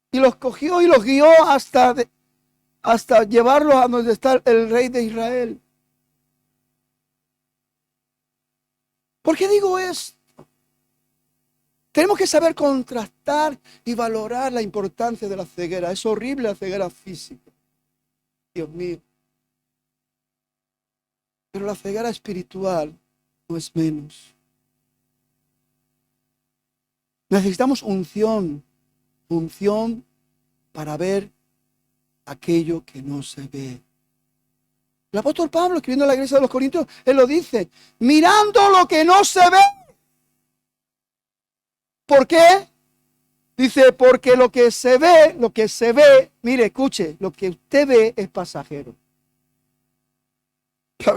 Y los cogió y los guió hasta llevarlos a donde está el rey de Israel. ¿Por qué digo esto? Tenemos que saber contrastar y valorar la importancia de la ceguera. Es horrible la ceguera física. Dios mío. Pero la ceguera espiritual no es menos. Necesitamos unción para ver aquello que no se ve. El apóstol Pablo, escribiendo a la iglesia de los Corintios, él lo dice: mirando lo que no se ve. ¿Por qué? Dice, porque lo que se ve, mire, escuche, lo que usted ve es pasajero.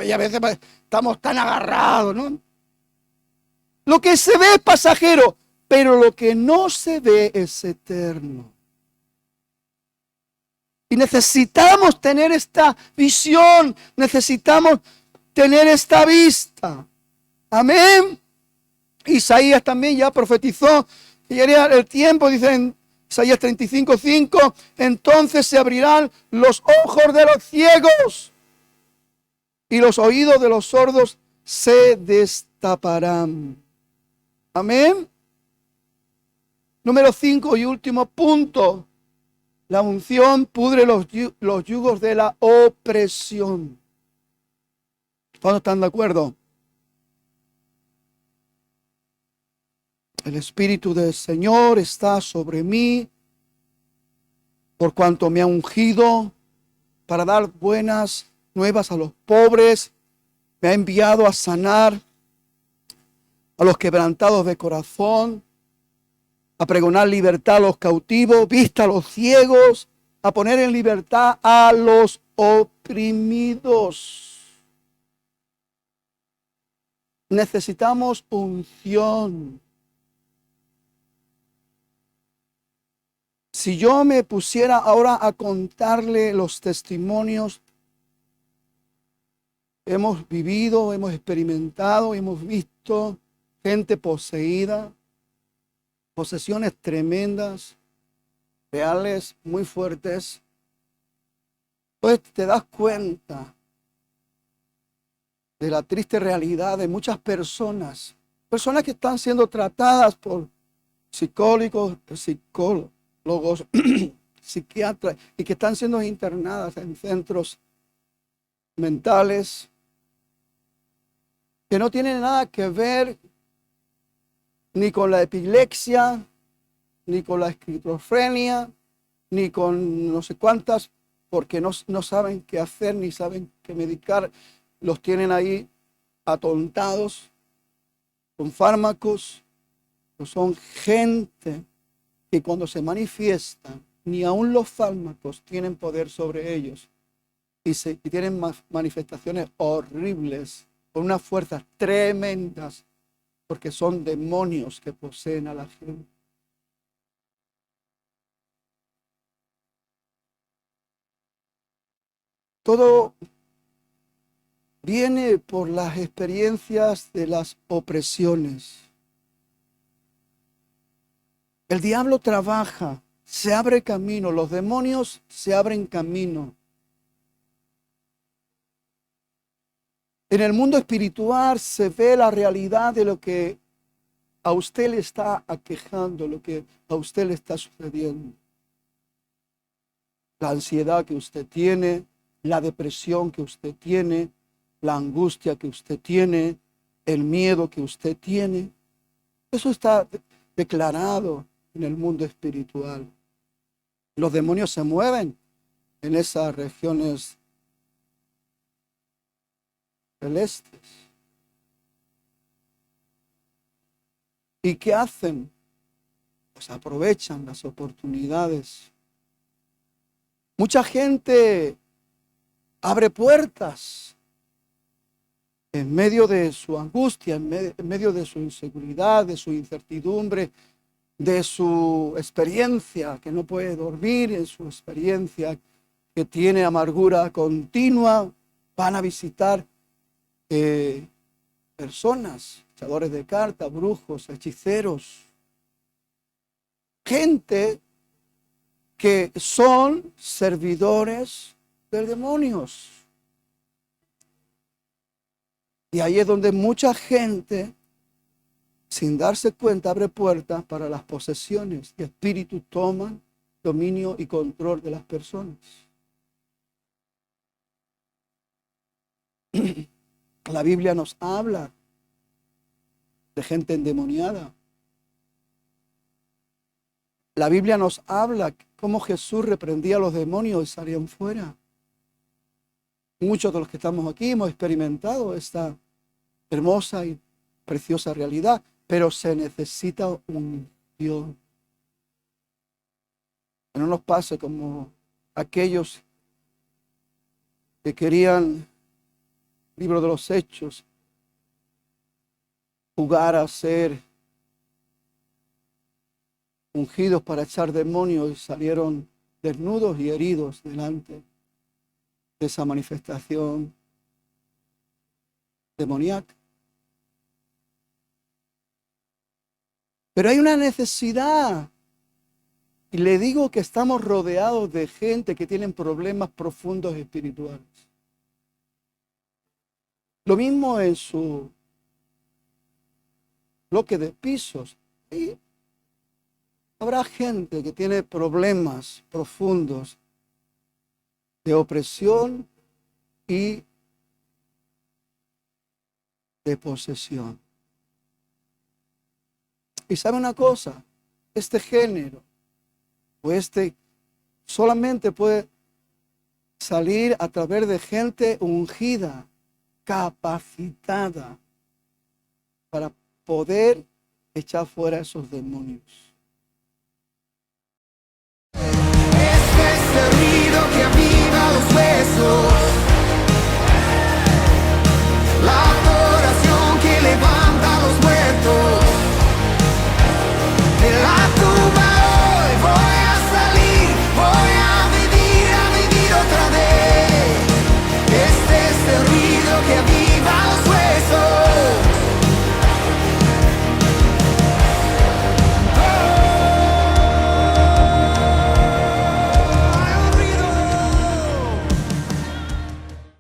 Y a veces estamos tan agarrados, ¿no? Lo que se ve es pasajero, pero lo que no se ve es eterno. Y necesitamos tener esta visión, necesitamos tener esta vista. Amén. Isaías también ya profetizó que llegaría el tiempo, dice en Isaías 35:5, entonces se abrirán los ojos de los ciegos y los oídos de los sordos se destaparán. Amén. Número 5 y último punto. La unción pudre los yugos de la opresión. ¿Cuántos están de acuerdo? El Espíritu del Señor está sobre mí, por cuanto me ha ungido para dar buenas nuevas a los pobres. Me ha enviado a sanar a los quebrantados de corazón, a pregonar libertad a los cautivos, vista a los ciegos, a poner en libertad a los oprimidos. Necesitamos unción. Si yo me pusiera ahora a contarle los testimonios hemos vivido, hemos experimentado, hemos visto gente poseída, posesiones tremendas, reales, muy fuertes. Pues te das cuenta de la triste realidad de muchas personas que están siendo tratadas por psicólogos, psiquiatras, y que están siendo internadas en centros mentales que no tienen nada que ver ni con la epilepsia, ni con la esquizofrenia, ni con no sé cuántas, porque no saben qué hacer, ni saben qué medicar. Los tienen ahí atontados con fármacos. Son gente que cuando se manifiestan, ni aun los fármacos tienen poder sobre ellos. Y tienen manifestaciones horribles, con unas fuerzas tremendas, porque son demonios que poseen a la gente. Todo viene por las experiencias de las opresiones. El diablo trabaja, se abre camino, los demonios se abren camino. En el mundo espiritual se ve la realidad de lo que a usted le está aquejando, lo que a usted le está sucediendo. La ansiedad que usted tiene, la depresión que usted tiene, la angustia que usted tiene, el miedo que usted tiene. Eso está declarado en el mundo espiritual. Los demonios se mueven en esas regiones celestes. ¿Y qué hacen? Pues aprovechan las oportunidades. Mucha gente abre puertas en medio de su angustia, en medio de su inseguridad, de su incertidumbre, de su experiencia que no puede dormir, en su experiencia que tiene amargura continua. Van a visitar personas, echadores de cartas, brujos, hechiceros, gente que son servidores de demonios. Y ahí es donde mucha gente, sin darse cuenta, abre puertas para las posesiones y espíritus toman dominio y control de las personas. La Biblia nos habla de gente endemoniada. La Biblia nos habla cómo Jesús reprendía a los demonios y salían fuera. Muchos de los que estamos aquí hemos experimentado esta hermosa y preciosa realidad, pero se necesita un Dios. Que no nos pase como aquellos que querían, libro de los Hechos, jugar a ser ungidos para echar demonios y salieron desnudos y heridos delante de esa manifestación demoníaca. Pero hay una necesidad. Y le digo que estamos rodeados de gente que tienen problemas profundos espirituales. Lo mismo en su bloque de pisos. Y habrá gente que tiene problemas profundos de opresión y de posesión. Y sabe una cosa, este género o solamente puede salir a través de gente ungida, capacitada para poder echar fuera esos demonios. Este es el ruido que aviva los huesos.